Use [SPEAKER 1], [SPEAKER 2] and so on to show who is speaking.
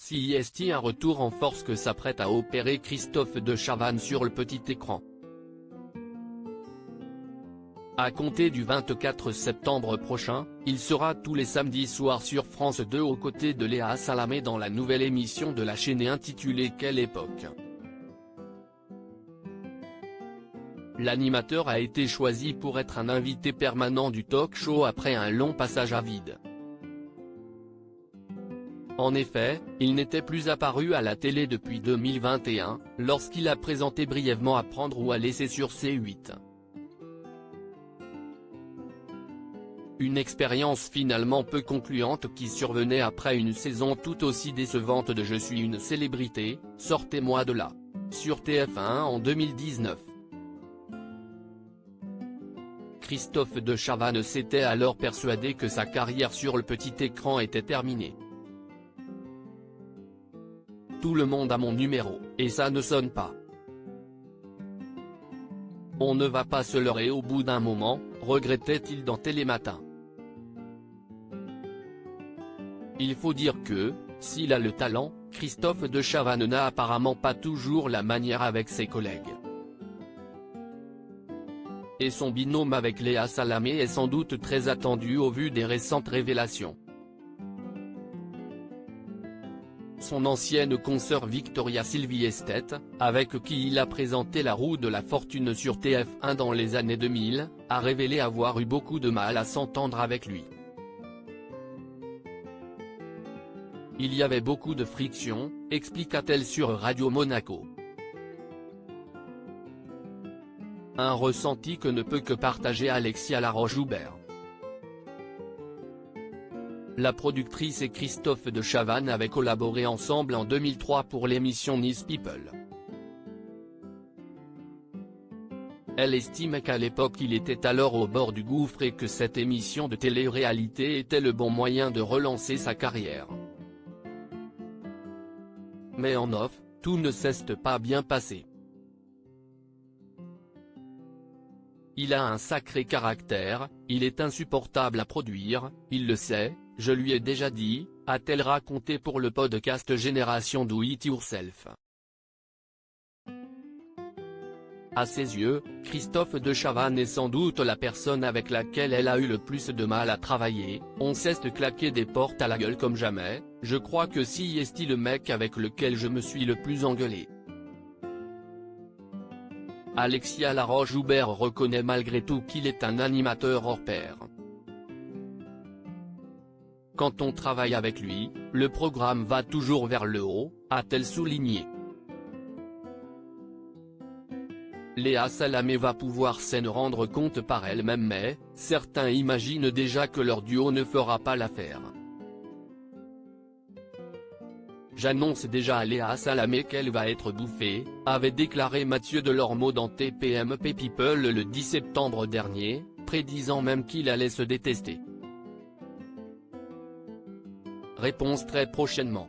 [SPEAKER 1] CIST, un retour en force que s'apprête à opérer Christophe de Chavannes sur le petit écran. À compter du 24 septembre prochain, il sera tous les samedis soirs sur France 2 aux côtés de Léa Salamé dans la nouvelle émission de la chaîne intitulée Quelle époque. L'animateur a été choisi pour être un invité permanent du talk-show après un long passage à vide. En effet, il n'était plus apparu à la télé depuis 2021, lorsqu'il a présenté brièvement À prendre ou à laisser sur C8. Une expérience finalement peu concluante qui survenait après une saison tout aussi décevante de Je suis une célébrité, sortez-moi de là, sur TF1 en 2019. Christophe de Chavannes s'était alors persuadé que sa carrière sur le petit écran était terminée. Tout le monde a mon numéro, et ça ne sonne pas. On ne va pas se leurrer au bout d'un moment, regrettait-il dans Télématin. Il faut dire que, s'il a le talent, Christophe de Chavannes n'a apparemment pas toujours la manière avec ses collègues. Et son binôme avec Léa Salamé est sans doute très attendu au vu des récentes révélations. Son ancienne consoeur Victoria Silvstedt, avec qui il a présenté La roue de la fortune sur TF1 dans les années 2000, a révélé avoir eu beaucoup de mal à s'entendre avec lui. Il y avait beaucoup de friction, expliqua-t-elle sur Radio Monaco. Un ressenti que ne peut que partager Alexia Laroche-Joubert. La productrice et Christophe de Chavannes avaient collaboré ensemble en 2003 pour l'émission Nice People. Elle estime qu'à l'époque il était alors au bord du gouffre et que cette émission de télé-réalité était le bon moyen de relancer sa carrière. Mais en off, tout ne s'est pas bien passé. Il a un sacré caractère, il est insupportable à produire, il le sait, je lui ai déjà dit, a-t-elle raconté pour le podcast Génération Do It Yourself. À ses yeux, Christophe de Chavannes est sans doute la personne avec laquelle elle a eu le plus de mal à travailler, on s'est claqué des portes à la gueule comme jamais, je crois que si est le mec avec lequel je me suis le plus engueulé. Alexia Laroche-Joubert reconnaît malgré tout qu'il est un animateur hors pair. Quand on travaille avec lui, le programme va toujours vers le haut, a-t-elle souligné. Léa Salamé va pouvoir s'en rendre compte par elle-même mais, certains imaginent déjà que leur duo ne fera pas l'affaire. J'annonce déjà à Léa Salamé qu'elle va être bouffée, avait déclaré Mathieu Delormeau dans TPMP People le 10 septembre dernier, prédisant même qu'il allait se détester. Réponse très prochainement.